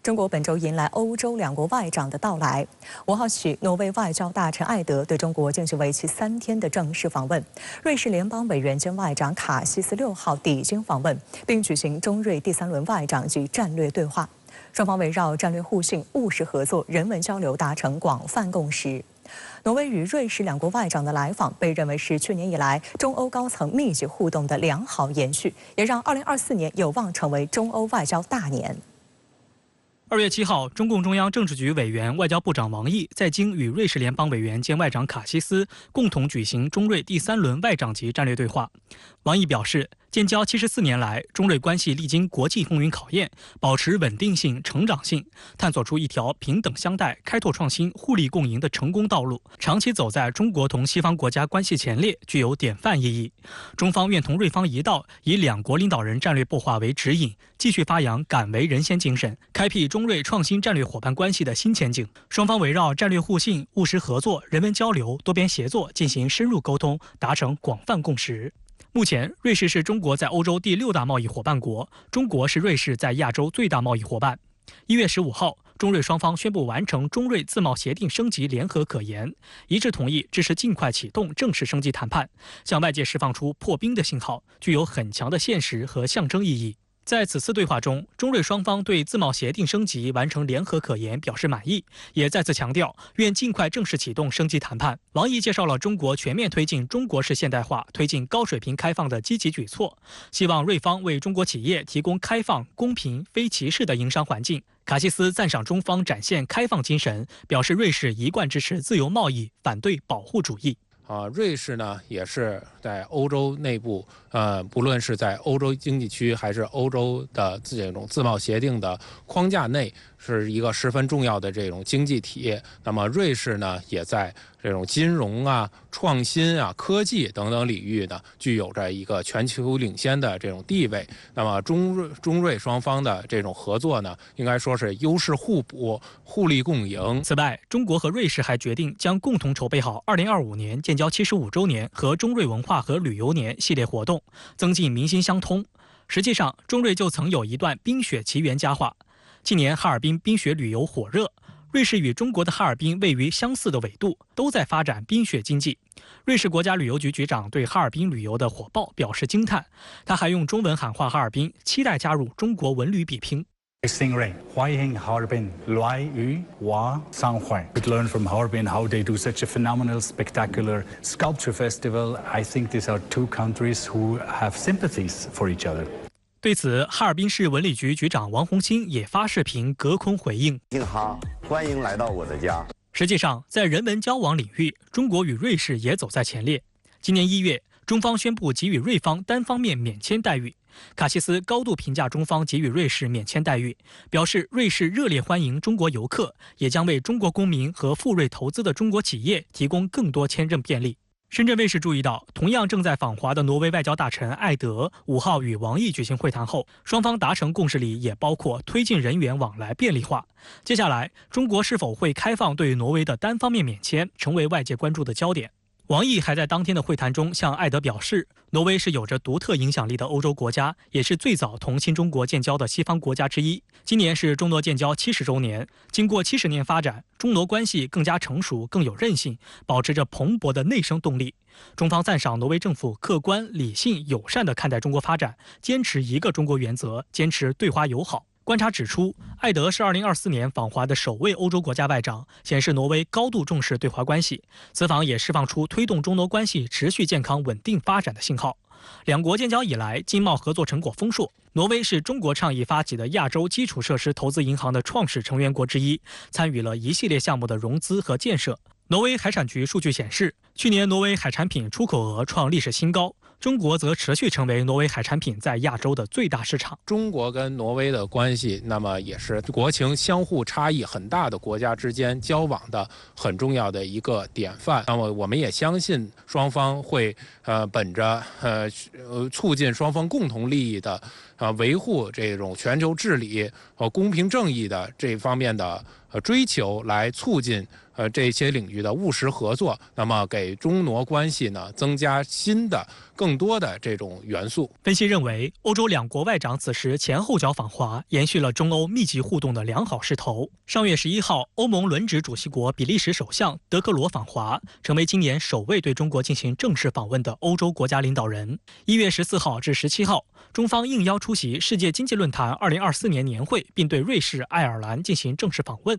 中国本周迎来欧洲2国外长的到来。5号起，挪威外交大臣艾德对中国进行为期3天的正式访问。瑞士联邦委员兼外长卡西斯6号抵京访问，并举行中瑞第3轮外长及战略对话。双方围绕战略互信、务实合作、人文交流达成广泛共识。挪威与瑞士2国外长的来访被认为是去年以来中欧高层密集互动的良好延续，也让2024年有望成为中欧外交大年。2月7号，中共中央政治局委员、外交部长王毅在京与瑞士联邦委员兼外长卡西斯共同举行中瑞第3轮外长级战略对话。王毅表示，建交74年来，中瑞关系历经国际风云考验，保持稳定性、成长性，探索出一条平等相待、开拓创新、互利共赢的成功道路，长期走在中国同西方国家关系前列，具有典范意义。中方愿同瑞方一道，以2国领导人战略擘画为指引，继续发扬敢为人先精神，开辟中瑞创新战略伙伴关系的新前景。双方围绕战略互信、务实合作、人文交流、多边协作进行深入沟通，达成广泛共识。目前，瑞士是中国在欧洲第6大贸易伙伴国，中国是瑞士在亚洲最大贸易伙伴。1月15号，中瑞双方宣布完成中瑞自贸协定升级联合可研，一致同意支持尽快启动正式升级谈判，向外界释放出破冰的信号，具有很强的现实和象征意义。在此次对话中，中瑞双方对自贸协定升级完成联合可研表示满意，也再次强调愿尽快正式启动升级谈判。王毅介绍了中国全面推进中国式现代化、推进高水平开放的积极举措，希望瑞方为中国企业提供开放、公平、非歧视的营商环境。卡西斯赞赏中方展现开放精神，表示瑞士一贯支持自由贸易，反对保护主义。瑞士呢也是在欧洲内部，不论是在欧洲经济区还是欧洲的这种自贸协定的框架内，是一个十分重要的这种经济体。那么瑞士呢也在这种金融啊、创新啊、科技等等领域呢，具有着一个全球领先的这种地位。那么中瑞双方的这种合作呢，应该说是优势互补、互利共赢。此外，中国和瑞士还决定将共同筹备好2025年建交75周年和中瑞文化和旅游年系列活动，增进民心相通。实际上，中瑞就曾有一段冰雪奇缘佳话。近年哈尔滨冰雪旅游火热，瑞士与中国的哈尔滨位于相似的纬度，都在发展冰雪经济。瑞士国家旅游局局长对哈尔滨旅游的火爆表示惊叹，他还用中文喊话哈尔滨，期待加入中国文旅比拼。Stingray, 欢迎哈尔滨来与我相会。Could learn from Harbin how they do such a phenomenal, spectacular sculpture festival. I think these are two countries who have sympathies for each other. 对此，哈尔滨市文旅局局长王红星也发视频隔空回应：“您好，欢迎来到我的家。”实际上，在人文交往领域，中国与瑞士也走在前列。今年1月，中方宣布给予瑞方单方面免签待遇。卡西斯高度评价中方给予瑞士免签待遇，表示瑞士热烈欢迎中国游客，也将为中国公民和赴瑞投资的中国企业提供更多签证便利。深圳卫视注意到，同样正在访华的挪威外交大臣艾德5号与王毅举行会谈后，双方达成共识里也包括推进人员往来便利化。接下来，中国是否会开放对挪威的单方面免签，成为外界关注的焦点。王毅还在当天的会谈中向艾德表示，挪威是有着独特影响力的欧洲国家，也是最早同新中国建交的西方国家之一。今年是中挪建交70周年，经过70年发展，中挪关系更加成熟，更有韧性，保持着蓬勃的内生动力。中方赞赏挪威政府客观、理性、友善地看待中国发展，坚持一个中国原则，坚持对华友好。观察指出，艾德是2024年访华的首位欧洲国家外长，显示挪威高度重视对华关系。此访也释放出推动中挪关系持续健康稳定发展的信号。两国建交以来，经贸合作成果丰硕。挪威是中国倡议发起的亚洲基础设施投资银行的创始成员国之一，参与了一系列项目的融资和建设。挪威海产局数据显示，去年挪威海产品出口额创历史新高。中国则持续成为挪威海产品在亚洲的最大市场。中国跟挪威的关系，那么也是国情相互差异很大的国家之间交往的很重要的一个典范。那么我们也相信双方会本着促进双方共同利益的维护这种全球治理和公平正义的这方面的追求，来促进这些领域的务实合作，那么给中挪关系呢增加新的更多的这种元素。分析认为，欧洲两国外长此时前后脚访华，延续了中欧密集互动的良好势头。上月11号，欧盟轮值主席国比利时首相德克罗访华，成为今年首位对中国进行正式访问的欧洲国家领导人。1月14号至17号，中方应邀出席世界经济论坛2024年年会，并对瑞士、爱尔兰进行正式访问。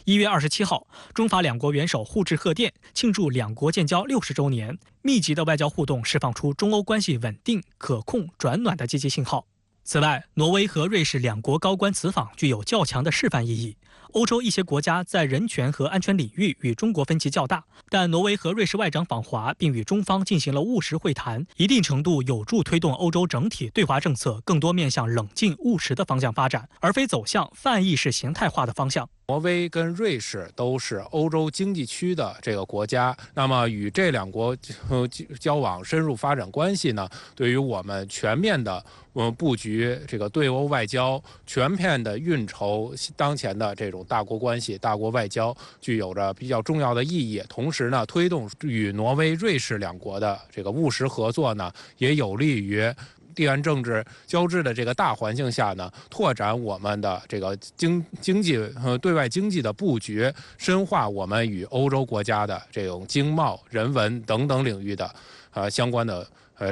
1月27号，中法两国元首互致贺电，庆祝两国建交60周年。密集的外交互动释放出中欧关系稳定、可控、转暖的积极信号。此外，挪威和瑞士两国高官此访具有较强的示范意义。欧洲一些国家在人权和安全领域与中国分歧较大，但挪威和瑞士外长访华并与中方进行了务实会谈，一定程度有助推动欧洲整体对华政策更多面向冷静务实的方向发展，而非走向泛意识形态化的方向。挪威跟瑞士都是欧洲经济区的这个国家，那么与这两国交往深入发展关系呢，对于我们全面的布局这个对欧外交、全面的运筹当前的这种大国关系、大国外交，具有着比较重要的意义。同时呢，推动与挪威、瑞士两国的这个务实合作呢，也有利于地缘政治交织的这个大环境下呢，拓展我们的这个经济对外经济的布局，深化我们与欧洲国家的这种经贸、人文等等领域的相关的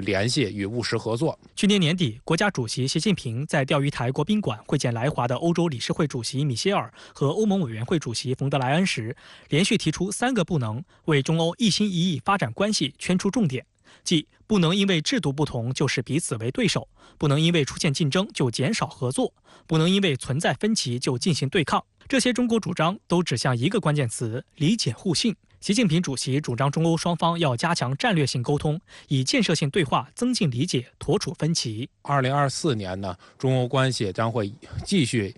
联系与务实合作。去年年底，国家主席习近平在钓鱼台国宾馆会见来华的欧洲理事会主席米歇尔和欧盟委员会主席冯德莱恩时，连续提出3个不能，为中欧一心一意发展关系圈出重点。即不能因为制度不同就视彼此为对手，不能因为出现竞争就减少合作，不能因为存在分歧就进行对抗。这些中国主张都指向一个关键词：理解互信。习近平主席主张中欧双方要加强战略性沟通，以建设性对话增进理解，妥处分歧。2024年呢，中欧关系将会继续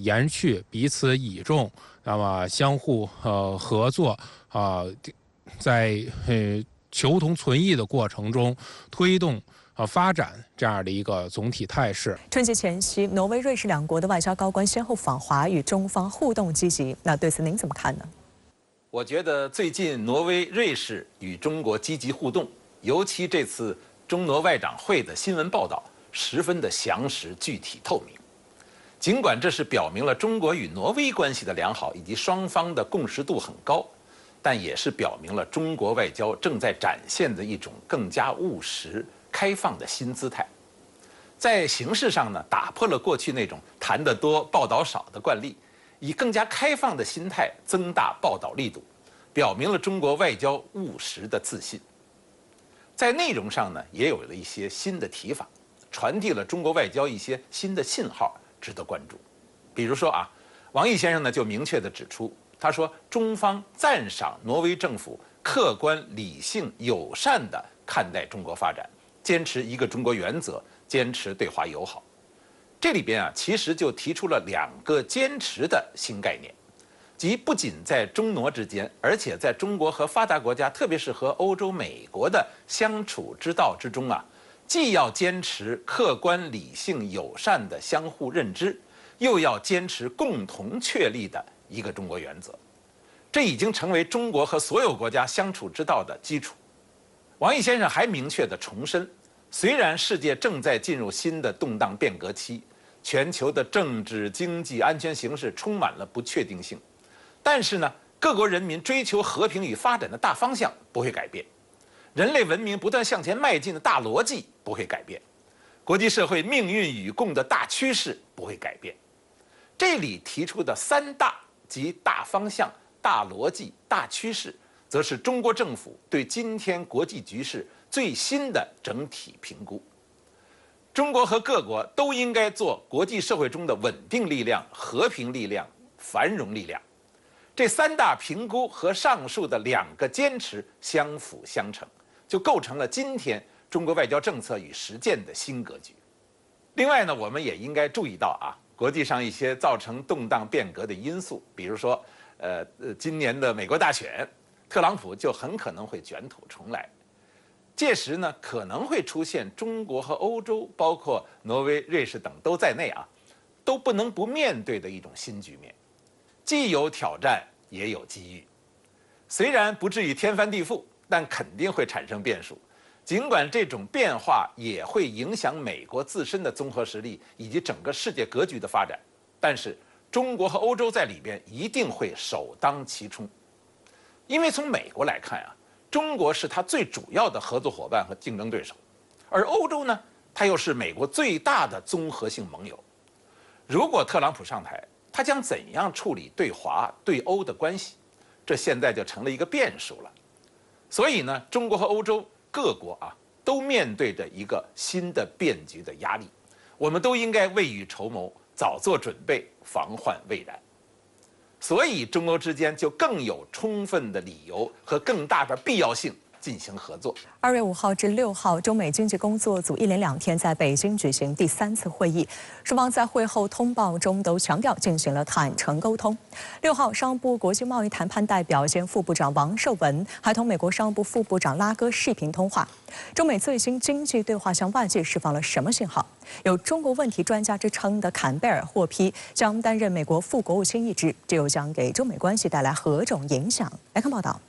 延续彼此倚重，那么相互合作在求同存异的过程中推动发展这样的一个总体态势。春节前夕，挪威、瑞士两国的外交高官先后访华，与中方互动积极。那对此您怎么看呢？我觉得最近挪威、瑞士与中国积极互动，尤其这次中挪外长会的新闻报道十分的详实、具体、透明。尽管这是表明了中国与挪威关系的良好以及双方的共识度很高，但也是表明了中国外交正在展现的一种更加务实、开放的新姿态。在形式上呢，打破了过去那种谈得多、报道少的惯例，以更加开放的心态增大报道力度，表明了中国外交务实的自信。在内容上呢，也有了一些新的提法，传递了中国外交一些新的信号，值得关注。比如说王毅先生呢就明确地指出，他说中方赞赏挪威政府客观、理性、友善地看待中国发展，坚持一个中国原则，坚持对华友好。这里边其实就提出了2个坚持的新概念，即不仅在中挪之间，而且在中国和发达国家，特别是和欧洲、美国的相处之道之中既要坚持客观、理性、友善的相互认知，又要坚持共同确立的一个中国原则。这已经成为中国和所有国家相处之道的基础。王毅先生还明确地重申，虽然世界正在进入新的动荡变革期，全球的政治、经济、安全形势充满了不确定性，但是呢，各国人民追求和平与发展的大方向不会改变，人类文明不断向前迈进的大逻辑不会改变，国际社会命运与共的大趋势不会改变。这里提出的3大即大方向、大逻辑、大趋势，则是中国政府对今天国际局势最新的整体评估。中国和各国都应该做国际社会中的稳定力量、和平力量、繁荣力量。这3大评估和上述的2个坚持相辅相成，就构成了今天中国外交政策与实践的新格局。另外呢，我们也应该注意到国际上一些造成动荡变革的因素，比如说今年的美国大选，特朗普就很可能会卷土重来。届时呢，可能会出现中国和欧洲，包括挪威、瑞士等都在内都不能不面对的一种新局面，既有挑战也有机遇。虽然不至于天翻地覆，但肯定会产生变数。尽管这种变化也会影响美国自身的综合实力以及整个世界格局的发展，但是中国和欧洲在里边一定会首当其冲。因为从美国来看啊，中国是它最主要的合作伙伴和竞争对手，而欧洲呢，它又是美国最大的综合性盟友。如果特朗普上台，他将怎样处理对华对欧的关系？这现在就成了一个变数了。所以呢，中国和欧洲各国啊，都面对着一个新的变局的压力，我们都应该未雨绸缪，早做准备，防患未然。所以，中欧之间就更有充分的理由和更大的必要性进行合作。2月5号至6号，中美经济工作组一连2天在北京举行第3次会议，双方在会后通报中都强调进行了坦诚沟通。6号，商务部国际贸易谈判代表兼副部长王受文还同美国商务部副部长拉戈视频通话。中美最新经济对话向外界释放了什么信号？有中国问题专家之称的坎贝尔获批将担任美国副国务卿一职，这又将给中美关系带来何种影响？来看报道。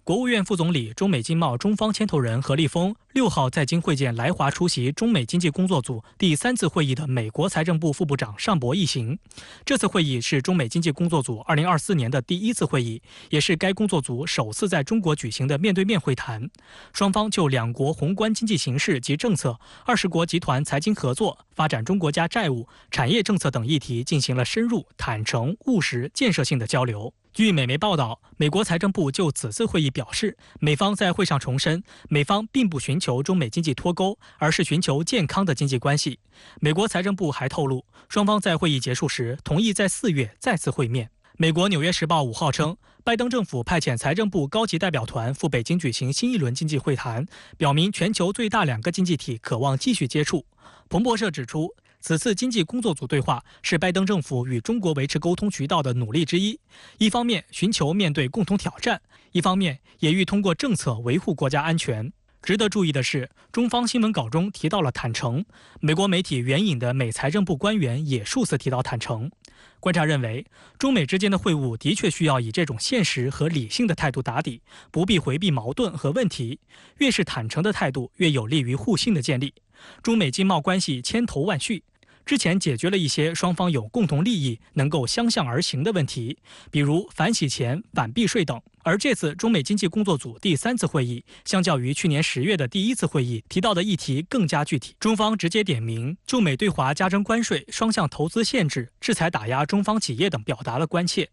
国务院副总理、中美经贸中方牵头人何立峰6号在京会见来华出席中美经济工作组第3次会议的美国财政部副部长尚博一行。这次会议是中美经济工作组2024年的第1次会议，也是该工作组首次在中国举行的面对面会谈。双方就两国宏观经济形势及政策、20国集团财经合作、发展中国家债务、产业政策等议题进行了深入、坦诚、务实、建设性的交流。据美媒报道，美国财政部就此次会议表示，美方在会上重申，美方并不寻求中美经济脱钩，而是寻求健康的经济关系。美国财政部还透露，双方在会议结束时同意在4月再次会面。美国《纽约时报》5号称，拜登政府派遣财政部高级代表团赴北京举行新一轮经济会谈，表明全球最大2个经济体渴望继续接触。彭博社指出，此次经济工作组对话是拜登政府与中国维持沟通渠道的努力之一，一方面寻求面对共同挑战，一方面也欲通过政策维护国家安全。值得注意的是，中方新闻稿中提到了坦诚，美国媒体援引的美财政部官员也数次提到坦诚。观察认为，中美之间的会晤的确需要以这种现实和理性的态度打底，不必回避矛盾和问题。越是坦诚的态度，越有利于互信的建立。中美经贸关系千头万绪，之前解决了一些双方有共同利益、能够相向而行的问题，比如反洗钱、反避税等。而这次中美经济工作组第3次会议，相较于去年10月的第1次会议提到的议题更加具体。中方直接点名就美对华加征关税、双向投资限制、制裁打压中方企业等表达了关切。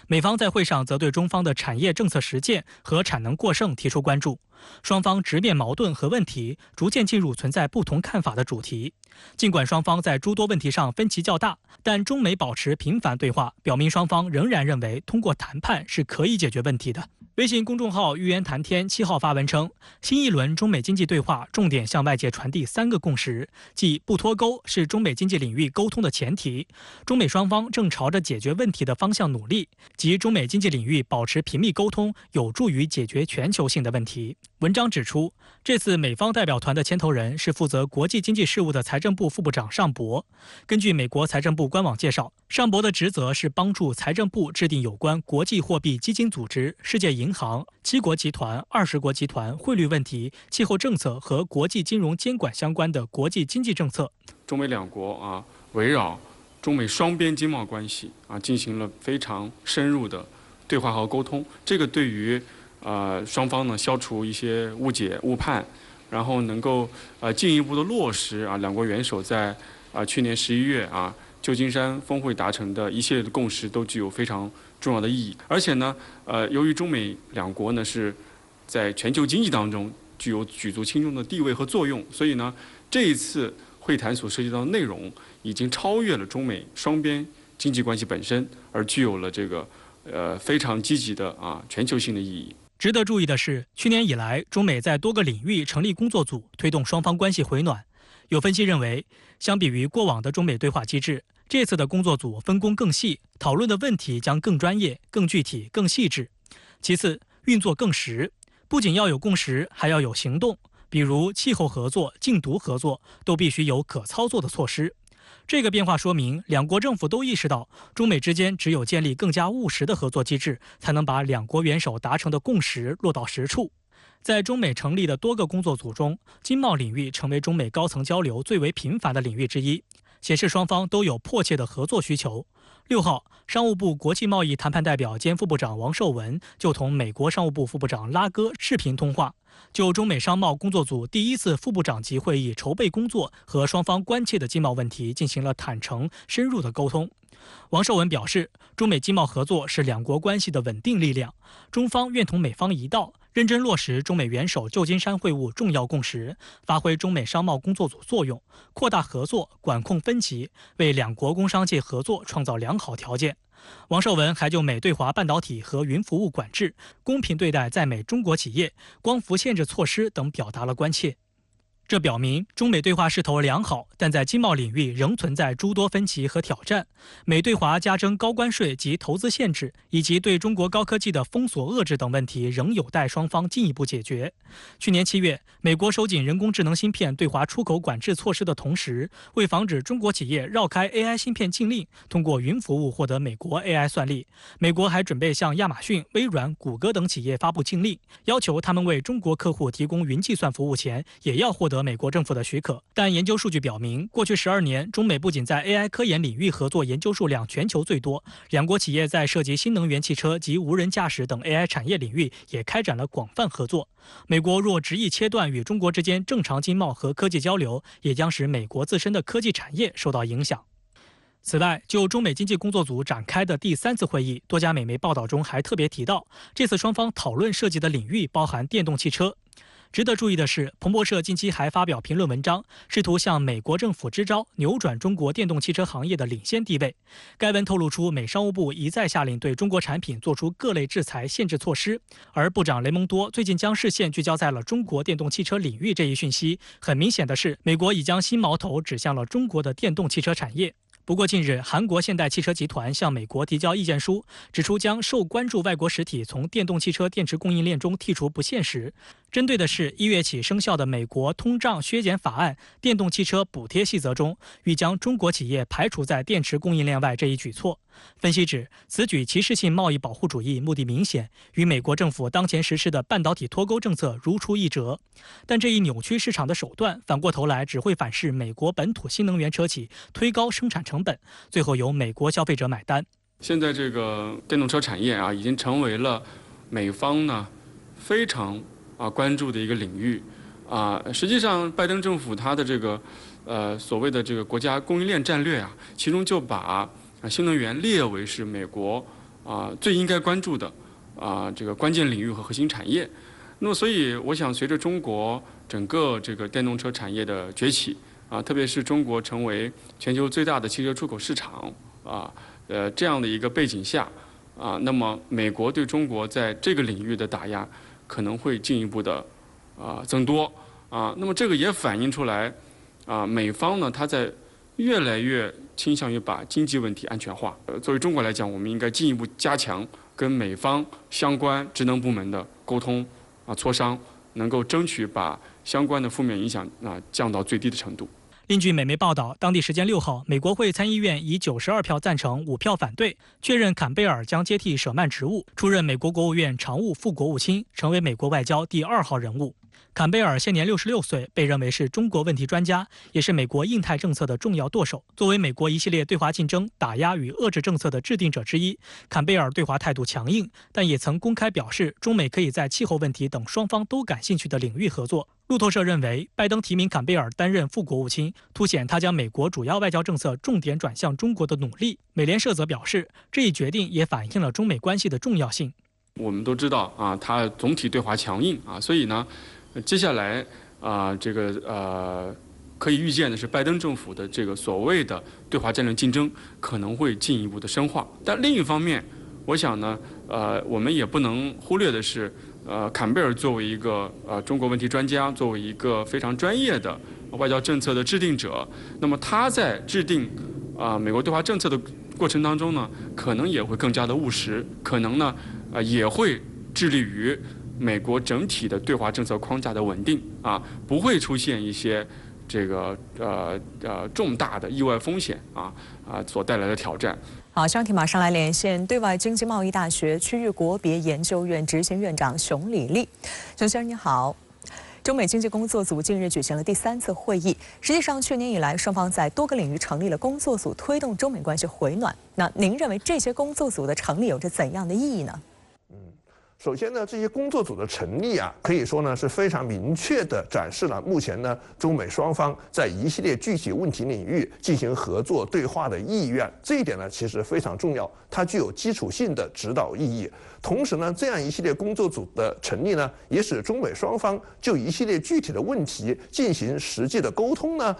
美方在会上则对中方的产业政策实践和产能过剩提出关注。双方直面矛盾和问题，逐渐进入存在不同看法的主题。尽管双方在诸多问题上分歧较大，但中美保持频繁对话，表明双方仍然认为通过谈判是可以解决问题的。微信公众号“预言谈天”7号发文称，新一轮中美经济对话重点向外界传递3个共识，即不脱钩是中美经济领域沟通的前提，中美双方正朝着解决问题的方向努力，及中美经济领域保持频密沟通有助于解决全球性的问题。文章指出，这次美方代表团的牵头人是负责国际经济事务的财政部副部长尚博。根据美国财政部官网介绍，尚博的职责是帮助财政部制定有关国际货币基金组织、世界银行、7国集团、20国集团、汇率问题、气候政策和国际金融监管相关的国际经济政策。中美两国围绕中美双边经贸关系进行了非常深入的对话和沟通。这个对于双方呢消除一些误解误判，然后能够进一步的落实两国元首在去年11月旧金山峰会达成的一系列的共识，都具有非常重要的意义。而且呢由于中美两国呢是在全球经济当中具有举足轻重的地位和作用，所以呢这一次会谈所涉及到的内容已经超越了中美双边经济关系本身，而具有了这个非常积极的全球性的意义。值得注意的是，去年以来，中美在多个领域成立工作组，推动双方关系回暖。有分析认为，相比于过往的中美对话机制，这次的工作组分工更细，讨论的问题将更专业、更具体、更细致。其次，运作更实，不仅要有共识，还要有行动。比如气候合作、禁毒合作，都必须有可操作的措施。这个变化说明，两国政府都意识到，中美之间只有建立更加务实的合作机制，才能把两国元首达成的共识落到实处。在中美成立的多个工作组中，经贸领域成为中美高层交流最为频繁的领域之一，显示双方都有迫切的合作需求。6号，商务部国际贸易谈判代表兼副部长王受文就同美国商务部副部长拉戈视频通话，就中美商贸工作组第1次副部长级会议筹备工作和双方关切的经贸问题进行了坦诚深入的沟通。王受文表示，中美经贸合作是两国关系的稳定力量，中方愿同美方一道，认真落实中美元首旧金山会晤重要共识，发挥中美商贸工作组作用，扩大合作，管控分歧，为两国工商界合作创造良好条件。王受文还就美对华半导体和云服务管制、公平对待在美中国企业、光伏限制措施等表达了关切。这表明中美对话势头良好，但在经贸领域仍存在诸多分歧和挑战。美对华加征高关税及投资限制，以及对中国高科技的封锁遏制等问题，仍有待双方进一步解决。去年7月，美国收紧人工智能芯片对华出口管制措施的同时，为防止中国企业绕开 AI 芯片禁令，通过云服务获得美国 AI 算力，美国还准备向亚马逊、微软、谷歌等企业发布禁令，要求他们为中国客户提供云计算服务前，也要获得美国政府的许可。但研究数据表明，过去12年，中美不仅在 AI 科研领域合作研究数量全球最多，两国企业在涉及新能源汽车及无人驾驶等 AI 产业领域也开展了广泛合作。美国若执意切断与中国之间正常经贸和科技交流，也将使美国自身的科技产业受到影响。此外，就中美经济工作组展开的第3次会议，多家美媒报道中还特别提到，这次双方讨论涉及的领域包含电动汽车。值得注意的是，彭博社近期还发表评论文章，试图向美国政府支招，扭转中国电动汽车行业的领先地位。该文透露出，美商务部一再下令对中国产品做出各类制裁限制措施，而部长雷蒙多最近将视线聚焦在了中国电动汽车领域这一讯息。很明显的是，美国已将新矛头指向了中国的电动汽车产业。不过近日，韩国现代汽车集团向美国提交意见书，指出将受关注外国实体从电动汽车电池供应链中剔除不现实。针对的是1月起生效的美国通胀削减法案电动汽车补贴细则中，欲将中国企业排除在电池供应链外这一举措。分析指，此举歧视性贸易保护主义目的明显，与美国政府当前实施的半导体脱钩政策如出一辙。但这一扭曲市场的手段，反过头来只会反噬美国本土新能源车企，推高生产成本，最后由美国消费者买单。现在这个电动车产业已经成为了美方呢非常关注的一个领域实际上，拜登政府他的这个所谓的这个国家供应链战略其中就把新能源列为是美国最应该关注的这个关键领域和核心产业。那么，所以我想，随着中国整个这个电动车产业的崛起特别是中国成为全球最大的汽车出口市场这样的一个背景下那么美国对中国在这个领域的打压可能会进一步的增多那么这个也反映出来美方呢，它在越来越倾向于把经济问题安全化。作为中国来讲，我们应该进一步加强跟美方相关职能部门的沟通磋商，能够争取把相关的负面影响降到最低的程度。另据美媒报道，当地时间6号，美国会参议院以92票赞成、5票反对，确认坎贝尔将接替舍曼职务，出任美国国务院常务副国务卿，成为美国外交第2号人物。坎贝尔现年66岁，被认为是中国问题专家，也是美国印太政策的重要舵手。作为美国一系列对华竞争、打压与遏制政策的制定者之一，坎贝尔对华态度强硬，但也曾公开表示，中美可以在气候问题等双方都感兴趣的领域合作。路透社认为，拜登提名坎贝尔担任副国务卿，凸显他将美国主要外交政策重点转向中国的努力。美联社则表示，这一决定也反映了中美关系的重要性。我们都知道他总体对华强硬所以呢，接下来可以预见的是，拜登政府的这个所谓的对华战略竞争可能会进一步的深化。但另一方面，我想呢，我们也不能忽略的是，坎贝尔作为一个中国问题专家，作为一个非常专业的外交政策的制定者，那么他在制定美国对华政策的过程当中呢，可能也会更加的务实，可能呢也会致力于美国整体的对华政策框架的稳定不会出现一些这个重大的意外风险所带来的挑战。好，商题马上来连线对外经济贸易大学区域国别研究院执行院长熊礼立。熊先生你好。中美经济工作组近日举行了第3次会议。实际上，去年以来，双方在多个领域成立了工作组，推动中美关系回暖。那您认为这些工作组的成立有着怎样的意义呢？首先呢，这些工作组的成立可以说呢是非常明确地展示了目前呢中美双方在一系列具体问题领域进行合作对话的意愿。这一点呢其实非常重要，它具有基础性的指导意义。同时呢，这样一系列工作组的成立呢，也使中美双方就一系列具体的问题进行实际的沟通呢，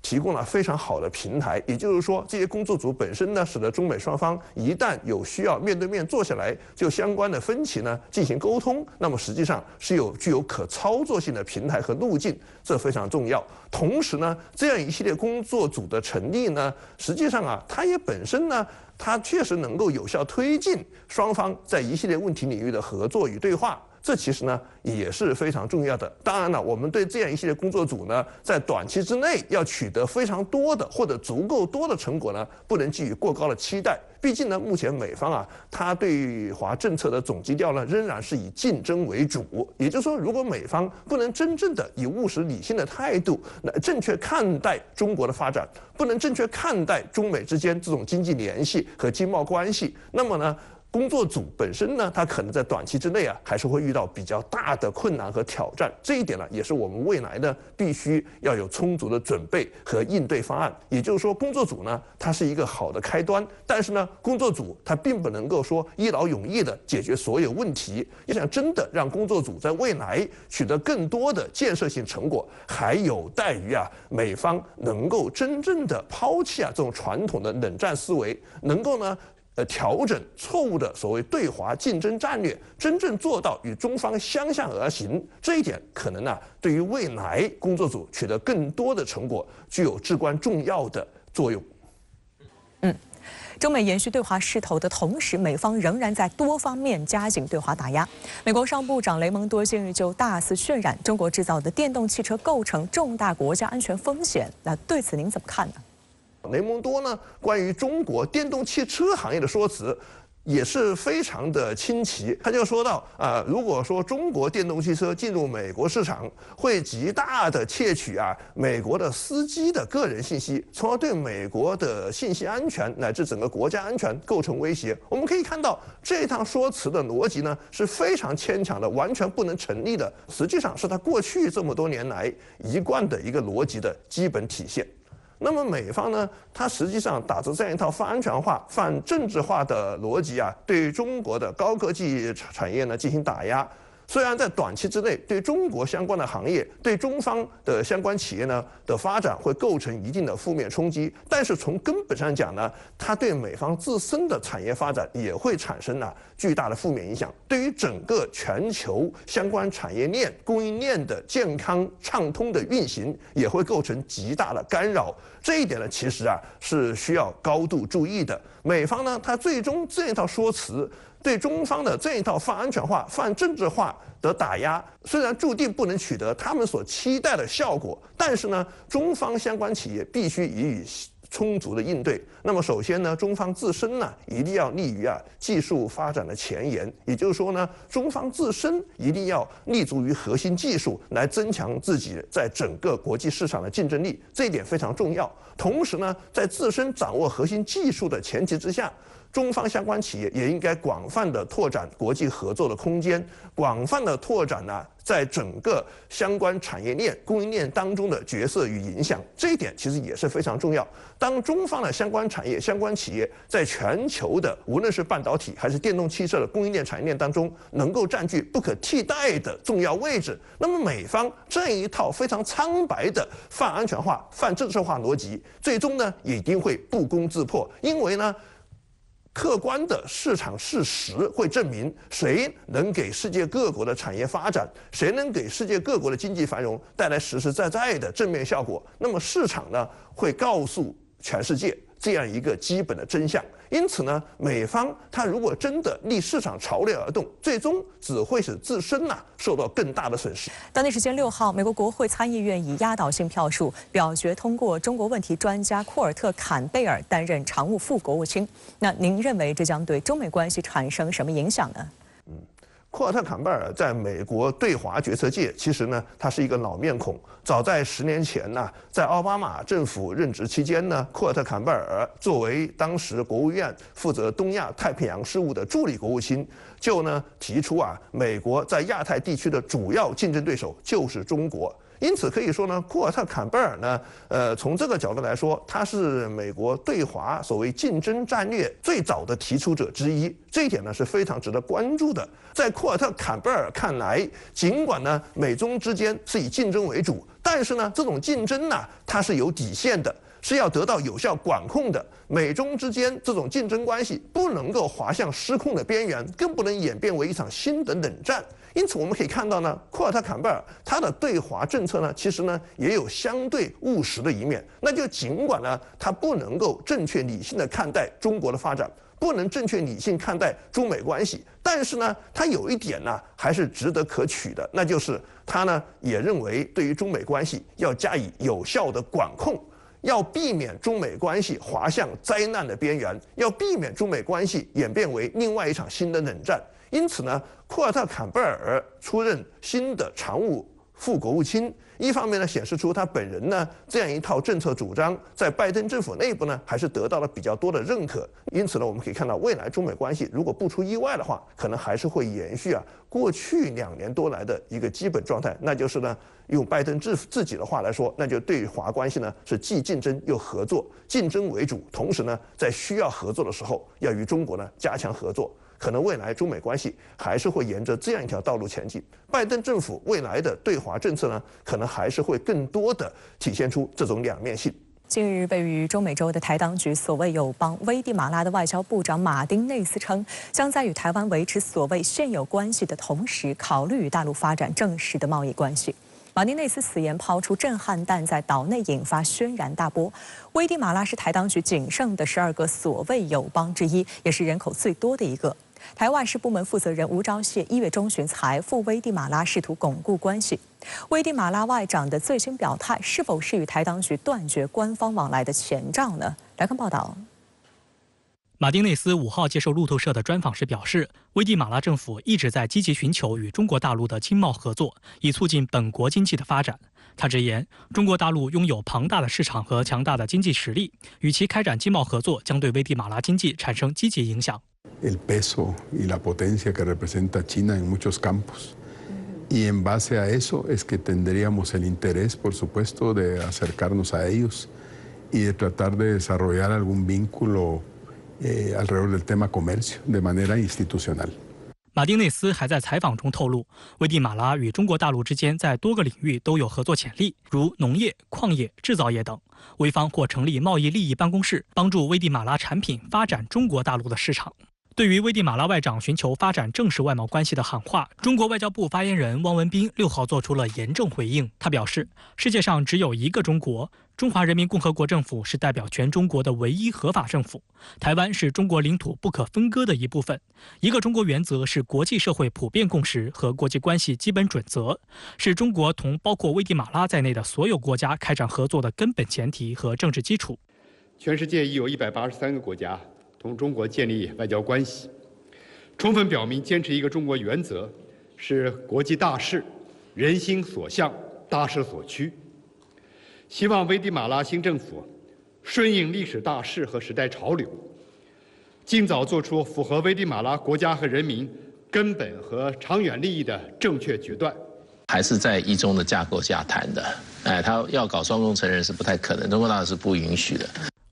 提供了非常好的平台。也就是说，这些工作组本身呢，使得中美双方一旦有需要面对面坐下来就相关的分歧呢进行沟通，那么实际上是具有可操作性的平台和路径，这非常重要。同时呢，这样一系列工作组的成立呢，实际上它也本身呢，它确实能够有效推进双方在一系列问题领域的合作与对话。这其实呢也是非常重要的。当然了，我们对这样一系列工作组呢，在短期之内要取得非常多的或者足够多的成果呢，不能寄予过高的期待。毕竟呢，目前美方它对华政策的总基调呢，仍然是以竞争为主。也就是说，如果美方不能真正的以务实理性的态度来正确看待中国的发展，不能正确看待中美之间这种经济联系和经贸关系，那么呢，工作组本身呢，它可能在短期之内还是会遇到比较大的困难和挑战。这一点呢，也是我们未来呢必须要有充足的准备和应对方案。也就是说，工作组呢，它是一个好的开端，但是呢，工作组它并不能够说一劳永逸的解决所有问题。要想真的让工作组在未来取得更多的建设性成果，还有待于美方能够真正的抛弃这种传统的冷战思维，能够呢调整错误的所谓对华竞争战略，真正做到与中方相向而行。这一点可能对于未来工作组取得更多的成果具有至关重要的作用。中美延续对华势头的同时，美方仍然在多方面加紧对华打压。美国商务部长雷蒙多近日就大肆渲染中国制造的电动汽车构成重大国家安全风险。那对此您怎么看呢？雷蒙多呢，关于中国电动汽车行业的说辞也是非常的清奇。他就说到如果说中国电动汽车进入美国市场，会极大的窃取美国的司机的个人信息，从而对美国的信息安全乃至整个国家安全构成威胁。我们可以看到，这一趟说辞的逻辑呢是非常牵强的，完全不能成立的。实际上是他过去这么多年来一贯的一个逻辑的基本体现。那么美方呢，它实际上打着这样一套泛安全化、泛政治化的逻辑对中国的高科技产业呢进行打压。虽然在短期之内，对中国相关的行业、对中方的相关企业呢的发展会构成一定的负面冲击，但是从根本上讲呢，它对美方自身的产业发展也会产生巨大的负面影响，对于整个全球相关产业链、供应链的健康畅通的运行也会构成极大的干扰。这一点呢，其实是需要高度注意的。美方呢，它最终这一套说辞对中方的这一套泛安全化、泛政治化的打压，虽然注定不能取得他们所期待的效果，但是呢，中方相关企业必须予以充足的应对。那么首先呢，中方自身呢一定要立于技术发展的前沿，也就是说呢，中方自身一定要立足于核心技术，来增强自己在整个国际市场的竞争力，这一点非常重要。同时呢，在自身掌握核心技术的前提之下，中方相关企业也应该广泛的拓展国际合作的空间，广泛的拓展在整个相关产业链、供应链当中的角色与影响。这一点其实也是非常重要。当中方的相关产业、相关企业在全球的无论是半导体还是电动汽车的供应链产业链当中能够占据不可替代的重要位置，那么美方这一套非常苍白的泛安全化、泛政治化逻辑，最终呢一定会不攻自破。因为呢，客观的市场事实会证明，谁能给世界各国的产业发展，谁能给世界各国的经济繁荣带来实实在在的正面效果，那么市场呢会告诉全世界，这样一个基本的真相。因此呢，美方它如果真的逆市场潮流而动，最终只会使自身受到更大的损失。当地时间6号，美国国会参议院以压倒性票数表决通过中国问题专家库尔特·坎贝尔担任常务副国务卿。那您认为这将对中美关系产生什么影响呢？库尔特·坎贝尔在美国对华决策界，其实呢，他是一个老面孔。早在10年前呢，在奥巴马政府任职期间呢，库尔特·坎贝尔作为当时国务院负责东亚太平洋事务的助理国务卿，就提出美国在亚太地区的主要竞争对手就是中国。因此可以说呢，库尔特·坎贝尔呢，从这个角度来说，他是美国对华所谓竞争战略最早的提出者之一。这一点呢是非常值得关注的。在库尔特·坎贝尔看来，尽管呢美中之间是以竞争为主，但是呢这种竞争它是有底线的，是要得到有效管控的。美中之间这种竞争关系不能够滑向失控的边缘，更不能演变为一场新的冷战。因此我们可以看到呢，库尔特·坎贝尔他的对华政策呢，其实呢也有相对务实的一面。那就尽管呢他不能够正确理性的看待中国的发展，不能正确理性看待中美关系，但是呢他有一点呢还是值得可取的，那就是他呢也认为对于中美关系要加以有效的管控，要避免中美关系滑向灾难的边缘，要避免中美关系演变为另外一场新的冷战。因此呢，库尔特·坎贝尔出任新的常务副国务卿，一方面呢显示出他本人呢这样一套政策主张在拜登政府内部呢还是得到了比较多的认可。因此呢，我们可以看到未来中美关系如果不出意外的话，可能还是会延续过去2年多来的一个基本状态，那就是呢用拜登自己的话来说，那就对华关系呢是既竞争又合作，竞争为主，同时呢在需要合作的时候要与中国呢加强合作。可能未来中美关系还是会沿着这样一条道路前进。拜登政府未来的对华政策呢，可能还是会更多的体现出这种两面性。近日，位于中美洲的台当局所谓友邦危地马拉的外交部长马丁内斯称，将在与台湾维持所谓现有关系的同时，考虑与大陆发展正式的贸易关系。马丁内斯此言抛出震撼弹，在岛内引发轩然大波。危地马拉是台当局仅剩的12个所谓友邦之一，也是人口最多的一个。台外事部门负责人吴钊燮1月中旬才赴危地马拉，试图巩固关系。危地马拉外长的最新表态，是否是与台当局断绝官方往来的前兆呢？来看报道。马丁内斯5号接受路透社的专访时表示，危地马拉政府一直在积极寻求与中国大陆的经贸合作，以促进本国经济的发展。他直言，中国大陆拥有庞大的市场和强大的经济实力，与其开展经贸合作将对危地马拉经济产生积极影响。El peso y la potencia que representa China en muchos campos. Y en base a eso es que tendríamos el interés, por supuesto, de acercarnos a ellos y de tratar de desarrollar algún vínculo alrededor del tema comercio de manera institucional. 马丁内斯还在采访中透露，危地马拉与中国大陆之间在多个领域都有合作潜力，如农业、矿业、制造业等。威方或成立贸易利益办公室，帮助危地马拉产品发展中国大陆的市场。对于危地马拉外长寻求发展正式外贸关系的喊话，中国外交部发言人汪文斌6号做出了严正回应。他表示，世界上只有一个中国，中华人民共和国政府是代表全中国的唯一合法政府，台湾是中国领土不可分割的一部分。一个中国原则是国际社会普遍共识和国际关系基本准则，是中国同包括危地马拉在内的所有国家开展合作的根本前提和政治基础。全世界已有183个国家同中国建立外交关系，充分表明坚持一个中国原则是国际大势人心所向、大势所趋。希望危地马拉新政府顺应历史大势和时代潮流，尽早做出符合危地马拉国家和人民根本和长远利益的正确决断。还是在一中的架构下谈的，他要搞双重承认是不太可能，中国大陆是不允许的。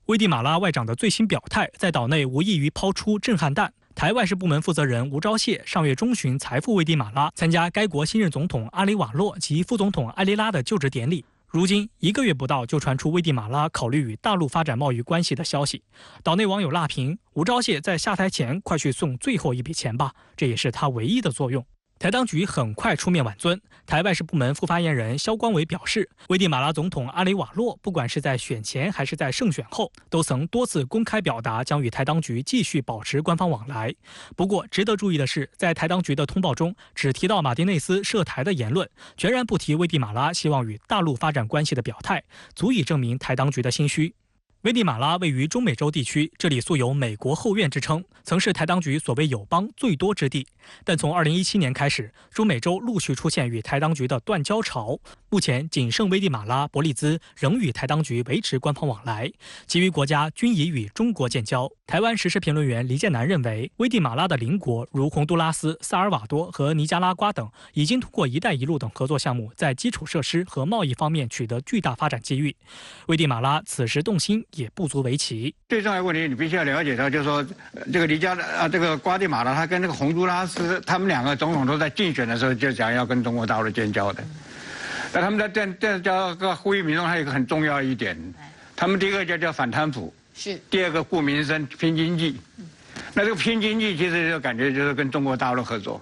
危地马拉外长的最新表态，在岛内无异于抛出震撼弹。台外事部门负责人吴钊燮上月中旬才赴危地马拉，参加该国新任总统阿里瓦洛及副总统埃雷拉的就职典礼。如今1个月不到，就传出危地马拉考虑与大陆发展贸易关系的消息。岛内网友辣评：吴钊燮在下台前快去送最后一笔钱吧，这也是他唯一的作用。台当局很快出面挽尊，台外事部门副发言人肖光伟表示，危地马拉总统阿雷瓦洛不管是在选前还是在胜选后，都曾多次公开表达将与台当局继续保持官方往来。不过，值得注意的是，在台当局的通报中，只提到马丁内斯涉台的言论，全然不提危地马拉希望与大陆发展关系的表态，足以证明台当局的心虚。危地马拉位于中美洲地区，这里素有美国后院之称，曾是台当局所谓友邦最多之地。但从2017年开始，中美洲陆续出现与台当局的断交潮。目前仅剩危地马拉、伯利兹仍与台当局维持官方往来，其余国家均已与中国建交。台湾时事评论员黎建南认为，危地马拉的邻国如洪都拉斯、萨尔瓦多和尼加拉瓜等，已经通过“一带一路”等合作项目，在基础设施和贸易方面取得巨大发展机遇。危地马拉此时动心也不足为奇。最重要的问题，你必须要了解到，就是说，这个这个瓜地马拉，他跟那个洪都拉斯，他们两个总统都在竞选的时候就讲要跟中国大陆建交的。那他们在建交呼吁民众，还有一个很重要一点，他们第一个叫反贪腐，是第二个顾民生、拼经济。那这个拼经济其实就感觉就是跟中国大陆合作，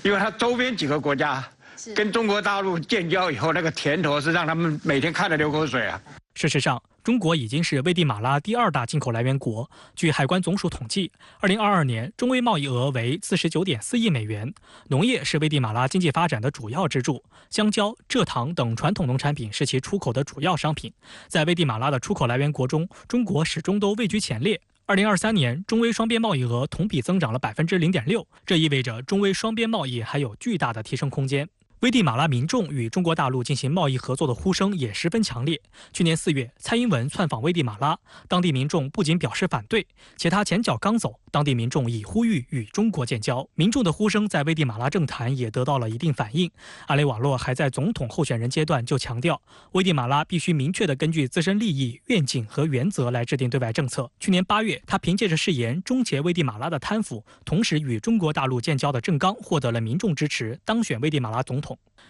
因为他周边几个国家跟中国大陆建交以后，那个甜头是让他们每天看得流口水啊。事实上，中国已经是危地马拉第2大进口来源国。据海关总署统计，2022年中危贸易额为49.4亿美元。农业是危地马拉经济发展的主要支柱，香蕉、蔗糖等传统农产品是其出口的主要商品。在危地马拉的出口来源国中，中国始终都位居前列。2023年，中危双边贸易额同比增长了0.6%，这意味着中危双边贸易还有巨大的提升空间。危地马拉民众与中国大陆进行贸易合作的呼声也十分强烈。去年4月，蔡英文窜访危地马拉，当地民众不仅表示反对，且他前脚刚走，当地民众已呼吁与中国建交。民众的呼声在危地马拉政坛也得到了一定反应。阿雷瓦洛还在总统候选人阶段就强调，危地马拉必须明确地根据自身利益、愿景和原则来制定对外政策。去年8月，他凭借着誓言终结危地马拉的贪腐，同时与中国大陆建交的政纲获得了民众支持，当选危地马拉总统。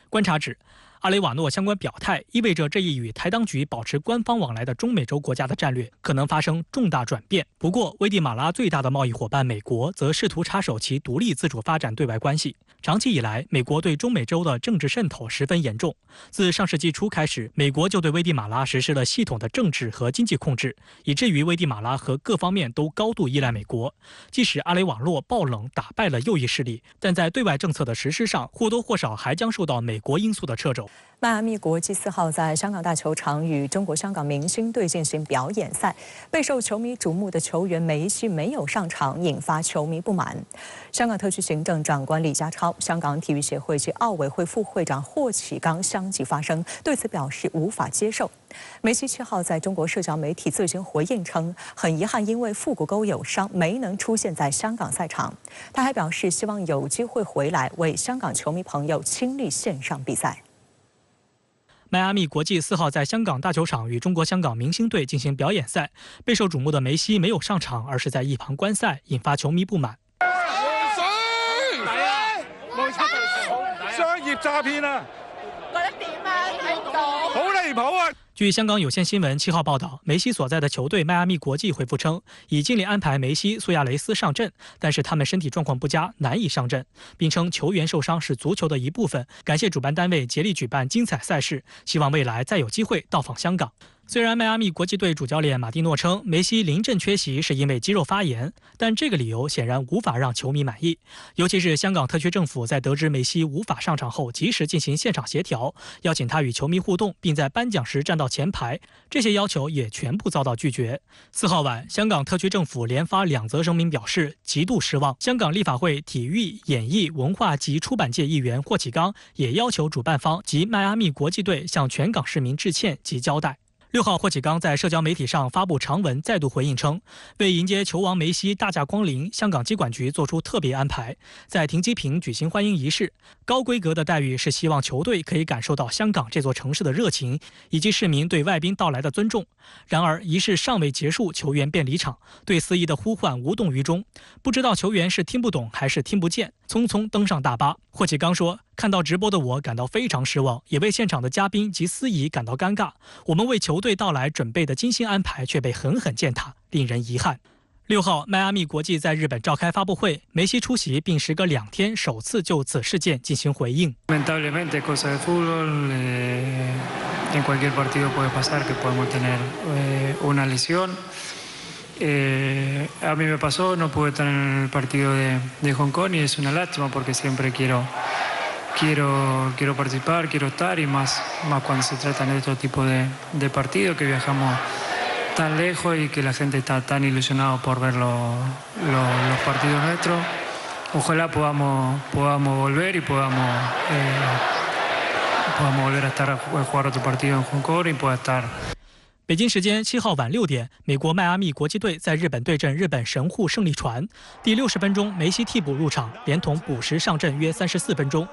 观察指，阿雷瓦诺相关表态意味着这一与台当局保持官方往来的中美洲国家的战略可能发生重大转变。不过，危地马拉最大的贸易伙伴美国则试图插手其独立自主发展对外关系。长期以来，美国对中美洲的政治渗透十分严重。自上世纪初开始，美国就对危地马拉实施了系统的政治和经济控制，以至于危地马拉和各方面都高度依赖美国。即使阿雷瓦洛爆冷打败了右翼势力，但在对外政策的实施上，或多或少还将受到美国因素的掣肘。迈阿密国际4号在香港大球场与中国香港明星队进行表演赛，备受球迷瞩目的球员梅西没有上场，引发球迷不满。香港特区行政长官李家超、香港体育协会及奥委会副会长霍启刚相继发声，对此表示无法接受。梅西7号在中国社交媒体自行回应称，很遗憾因为腹股沟有伤没能出现在香港赛场。他还表示希望有机会回来为香港球迷朋友亲历线上比赛。迈阿密国际4号在香港大球场与中国香港明星队进行表演赛，备受瞩目的梅西没有上场，而是在一旁观赛，引发球迷不满。商業詐騙啊！覺得點啊？睇到好離譜啊！據香港有線新聞7號報道，梅西所在的球隊邁阿密國際回復稱，已盡力安排梅西、蘇亞雷斯上陣，但是他們身體狀況不佳，難以上陣，並稱球員受傷是足球的一部分，感謝主辦單位竭力舉辦精彩賽事，希望未來再有機會到訪香港。雖然邁阿密國際隊主教練馬蒂諾稱梅西臨陣缺席是因為肌肉發炎，但這個理由顯然無法讓球迷滿意。尤其是香港特區政府在得知梅西無法上場後，及時進行現場協調，邀請他與球迷互動，並在頒獎時站到前排，這些要求也全部遭到拒絕。4號晚，香港特區政府連發2則聲明表示極度失望。香港立法會體育、演藝、文化及出版界議員霍啟剛也要求主辦方及邁阿密國際隊向全港市民致歉及交代。6號，霍啟剛在社交媒體上發布長文，再度回應稱，為迎接球王梅西大駕光臨，香港機管局做出特別安排，在停機坪舉行歡迎儀式。高規格的待遇是希望球隊可以感受到香港這座城市的熱情，以及市民對外賓到來的尊重。然而，儀式尚未結束，球員便離場，對司儀的呼喚無動於衷。不知道球員是聽不懂還是聽不見，匆匆登上大巴。霍啟剛說，看到直播的我感到非常失望，也為現場的嘉賓及司儀感到尷尬。我們為球隊到來準備的精心安排卻被狠狠踐踏，令人遺憾。6号，迈阿密国际在日本召开发布会，梅西出席，并时隔2天首次就此事件进行回应。Lamentablemente, cosa de fútbol, en cualquier partido puede pasar que podemos tener una lesión. A mí me pasó, no pude estar en el partido de Hong Kong y es una lástima porque siempre quiero participar, quiero estar y más cuando se trata de otro tipo de partidos que viajamos tan lejos y que la gente está tan ilusionada por ver los partidos nuestros. Ojalá podamos volver y podamos volver a estar a jugar otro partido en Hong Kong y pueda estar。北京时间7号晚6点，美国迈阿密国际队在日本对阵日本神户胜利船。第60分钟，梅西替补入场，连同补时上阵约34分钟。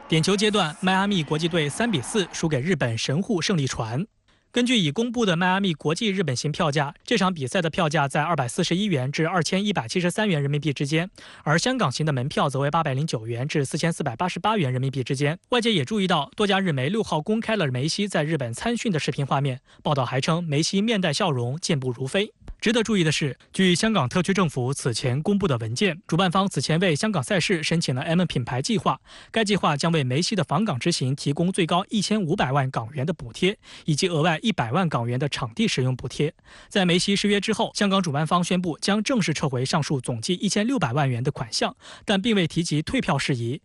点球阶段，迈阿密国际队3比4输给日本神户胜利船。根据已公布的迈阿密国际日本行票价，这场比赛的票价在241元至2173元人民币之间，而香港行的门票则为809元至4488元人民币之间。外界也注意到，多家日媒6号公开了梅西在日本参训的视频画面，报道还称梅西面带笑容，健步如飞。值得注意的是，据香港特区政府此前公布的文件，主办方此前为香港赛事申请了 M 品牌计划，该计划将为梅西的访港之行提供最高1500万港元的补贴，以及额外100万港元的场地使用补贴。在梅西失约之后，香港主办方宣布将正式撤回上述总计1600万元的款项，但并未提及退票事宜。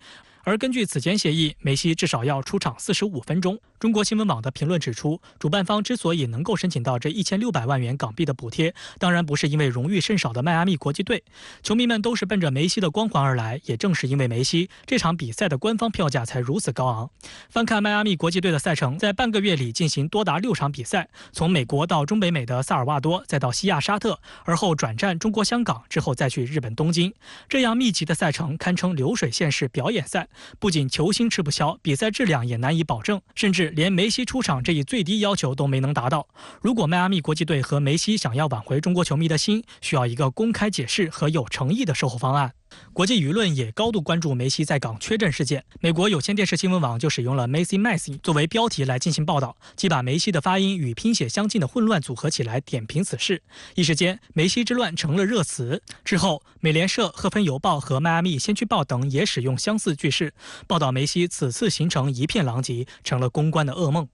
而根据此前协议，梅西至少要出场45分钟。中国新闻网的评论指出，主办方之所以能够申请到这1600万元港币的补贴，当然不是因为荣誉甚少的迈阿密国际队，球迷们都是奔着梅西的光环而来，也正是因为梅西，这场比赛的官方票价才如此高昂。翻看迈阿密国际队的赛程，在半个月里进行多达6场比赛，从美国到中北美的萨尔瓦多，再到西亚沙特，而后转战中国香港，之后再去日本东京，这样密集的赛程堪称流水线式表演赛。不仅球星吃不消，比赛质量也难以保证，甚至连梅西出场这一最低要求都没能达到。如果迈阿密国际队和梅西想要挽回中国球迷的心，需要一个公开解释和有诚意的售后方案。国际舆论也高度关注梅西在港缺阵事件。美国有线电视新闻网就使用了 Messi 作为标题来进行报道，即把梅西的发音与拼写相近的混乱组合起来点评此事。一时间，梅西之乱成了热词。之后，美联社、赫芬邮报和迈阿密先驱报等也使用相似句式，报道梅西此次行程一片狼藉，成了公关的噩梦。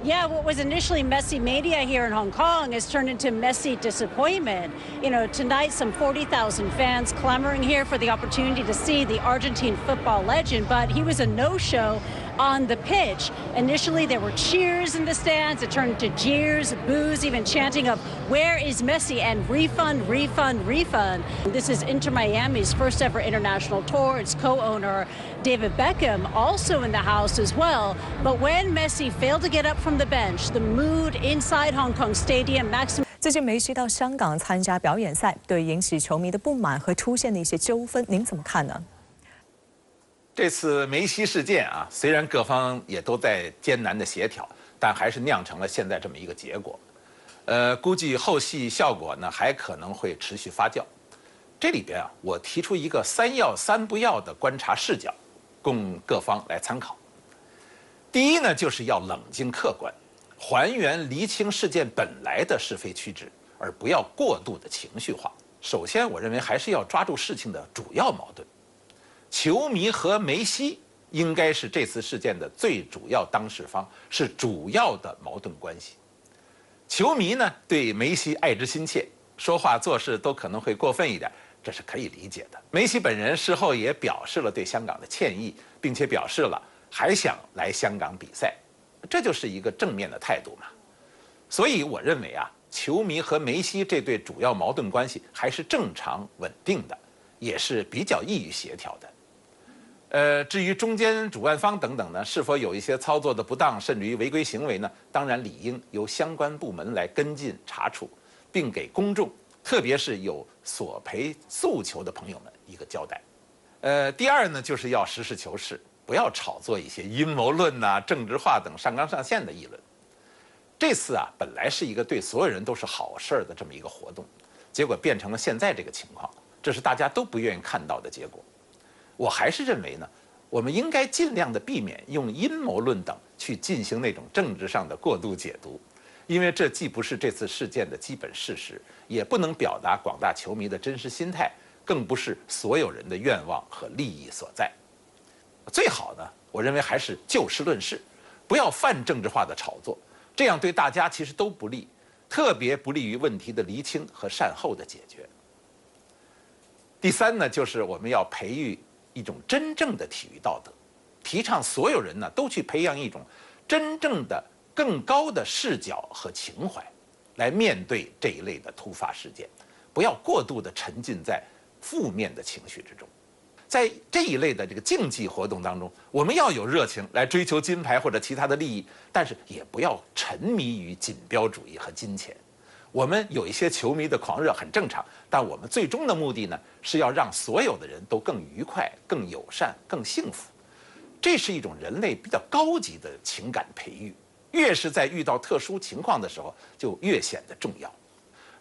Yeah, what was initially Messi mania here in Hong Kong has turned into Messi disappointment. You know, tonight some 40,000 fans clamoring here for the opportunity to see the Argentine football legend, but he was a no-show on the pitch. Initially, there were cheers in the stands. It turned into jeers, boos, even chanting of, "Where is Messi?" and refund, refund, refund. This is Inter Miami's first ever international tour. Its co-owner, David Beckham, also in the house as well. But when Messi failed to get up from the bench, the mood inside Hong Kong Stadium maximum. 最近梅西到香港参加表演赛，对引起球迷的不满和出现的一些纠纷，您怎么看呢？这次梅西事件啊，虽然各方也都在艰难的协调，但还是酿成了现在这么一个结果。估计后续效果呢还可能会持续发酵。这里边啊，我提出一个3要3不要的观察视角，供各方来参考。第一呢，就是要冷静客观，还原厘清事件本来的是非曲直，而不要过度的情绪化。首先，我认为还是要抓住事情的主要矛盾。球迷和梅西应该是这次事件的最主要当事方，是主要的矛盾关系。球迷呢，对梅西爱之心切，说话做事都可能会过分一点，这是可以理解的。梅西本人事后也表示了对香港的歉意，并且表示了还想来香港比赛，这就是一个正面的态度嘛。所以我认为啊，球迷和梅西这对主要矛盾关系还是正常稳定的，也是比较易于协调的。至于中间主办方等等呢，是否有一些操作的不当，甚至于违规行为呢？当然理应由相关部门来跟进查处，并给公众，特别是有索赔诉求的朋友们一个交代。第二呢，就是要实事求是，不要炒作一些阴谋论呐、政治化等上纲上线的议论。这次啊，本来是一个对所有人都是好事的这么一个活动，结果变成了现在这个情况，这是大家都不愿意看到的结果。我还是认为呢，我们应该尽量的避免用阴谋论等去进行那种政治上的过度解读，因为这既不是这次事件的基本事实，也不能表达广大球迷的真实心态，更不是所有人的愿望和利益所在。最好呢，我认为还是就事论事，不要泛政治化的炒作，这样对大家其实都不利，特别不利于问题的厘清和善后的解决。第三呢，就是我们要培育一种真正的体育道德，提倡所有人呢都去培养一种真正的更高的视角和情怀，来面对这一类的突发事件，不要过度的沉浸在负面的情绪之中。在这一类的这个竞技活动当中，我们要有热情来追求金牌或者其他的利益，但是也不要沉迷于锦标主义和金钱。我们有一些球迷的狂热很正常，但我们最终的目的呢，是要让所有的人都更愉快、更友善、更幸福。这是一种人类比较高级的情感培育，越是在遇到特殊情况的时候，就越显得重要。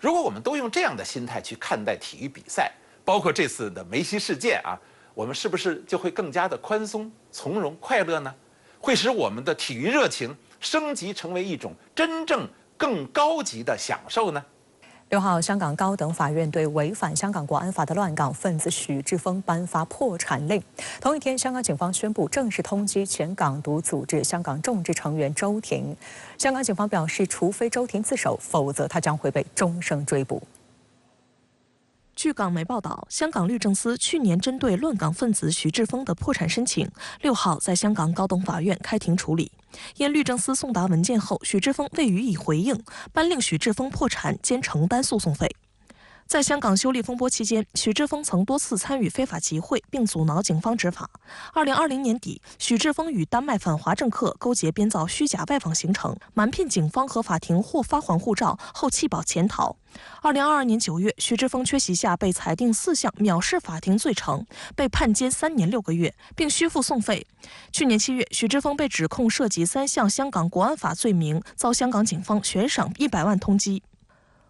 如果我们都用这样的心态去看待体育比赛，包括这次的梅西事件啊，我们是不是就会更加的宽松、从容、快乐呢？会使我们的体育热情升级成为一种真正更高级的享受呢？6号，香港高等法院对违反香港国安法的乱港分子许志峰颁发破产令。同一天，香港警方宣布正式通缉前港独组织香港众志成员周庭。香港警方表示，除非周庭自首，否则他将会被终生追捕。据港媒报道，香港律政司去年针对乱港分子许志峰的破产申请，6号在香港高等法院开庭处理。因律政司送达文件后，许志峰未予以回应，颁令许志峰破产兼承担诉讼费。在香港修例风波期间，许志峰曾多次参与非法集会，并阻挠警方执法。2020年底，许志峰与丹麦反华政客勾结，编造虚假外访行程，瞒骗警方和法庭获发还护照后弃保潜逃。2022年9月，许志峰缺席下被裁定4项藐视法庭罪成，被判监3年6个月，并需付讼费。去年7月，许志峰被指控涉及3项香港国安法罪名，遭香港警方悬赏100万通缉。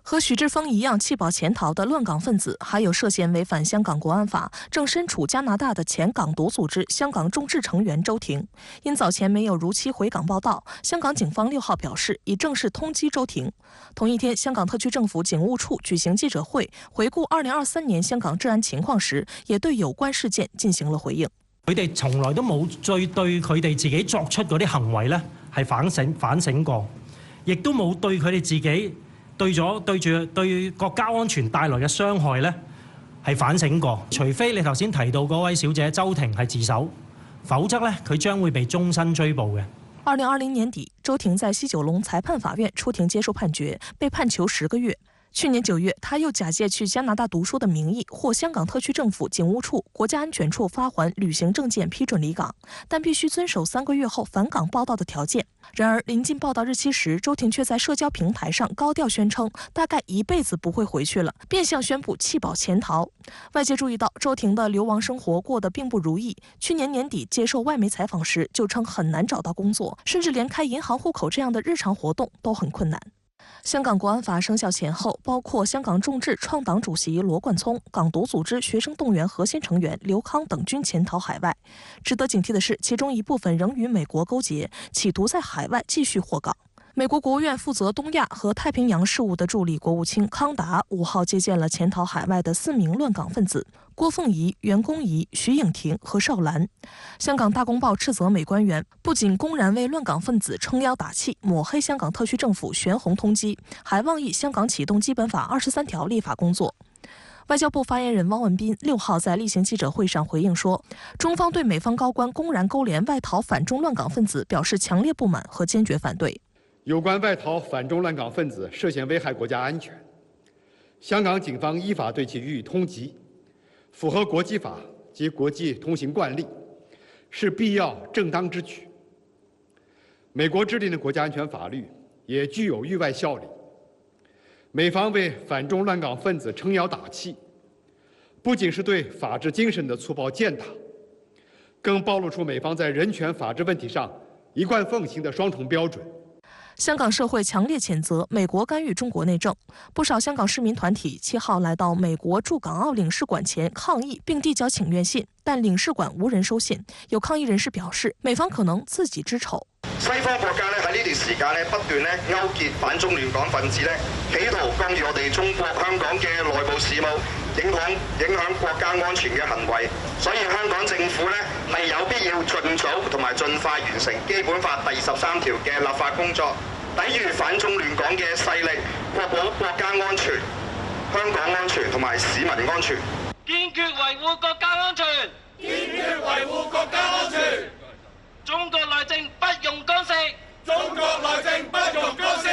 和许志峰一样弃保潜逃的乱港分子，还有涉嫌违反香港国安法、正身处加拿大的前港独组织香港众志成员周庭。因早前没有如期回港报到，香港警方6号表示已正式通缉周庭。同一天，香港特区政府警務處舉行記者會，回顧2023年香港治安情況時，也對有關事件進行了回應。佢哋從來都冇再對佢哋自己作出嗰啲行為咧係反省過，亦都冇對佢哋自己對國家安全帶來嘅傷害咧係反省過。除非你頭先提到嗰位小姐周庭係自首，否則咧佢將會被終身追捕嘅。2020年底，周庭在西九龍裁判法院出庭接受判決，被判囚10個月。去年9月，他又假借去加拿大讀書的名義，獲香港特區政府警務處、國家安全處發還旅行證件，批准離港，但必須遵守3個月後返港報到的條件。然而，臨近報到日期時，周庭卻在社交平台上高調宣稱，大概一輩子不會回去了，變相宣布棄保潛逃。外界注意到，周庭的流亡生活過得並不如意。去年年底接受外媒採訪時，就稱很難找到工作，甚至連開銀行戶口這樣的日常活動都很困難。香港國安法生效前後，包括香港眾志創黨主席羅冠聰、港獨組織學生動員核心成員劉康等均潛逃海外。值得警惕的是，其中一部分仍與美國勾結，企圖在海外繼續獲港。美國國務院負責東亞和太平洋事務的助理國務卿康達5號接見了潛逃海外的4名亂港分子郭鳳儀、袁弓夷、徐穎婷和邵蘭。香港大公報斥責美官員不僅公然為亂港分子撐腰打氣，抹黑香港特區政府懸紅通緝，還妄議香港啟動基本法23條立法工作。外交部發言人汪文斌6號在例行記者會上回應說，中方對美方高官公然勾連外逃反中亂港分子表示強烈不滿和堅決反對。有關外逃反中亂港分子涉嫌危害國家安全，香港警方依法對其予以通緝，符合國際法及國際通行慣例，是必要正當之舉。美國制定的國家安全法律也具有域外效力，美方為反中亂港分子撐腰打氣，不僅是對法治精神的粗暴踐踏，更暴露出美方在人權法治問題上一貫奉行的雙重標準。香港社會強烈譴責美國干預中國內政，不少香港市民團體7號來到美國駐港澳領事館前抗議並遞交請願信，但領事館無人收信。有抗議人士表示，美方可能自己知醜。西方國家咧喺呢段時間咧不斷咧勾結反中亂港分子咧，企圖干預我哋中國香港嘅內部事務，影響國家安全嘅行為。所以香港政府咧係有必要盡早同埋盡快完成基本法第13條嘅立法工作，抵禦反中亂港嘅勢力，確保國家安全、香港安全同埋市民安全。堅決維護國家安全。堅決維護國家安全。中國內政不容干涉。中國內政不容干涉。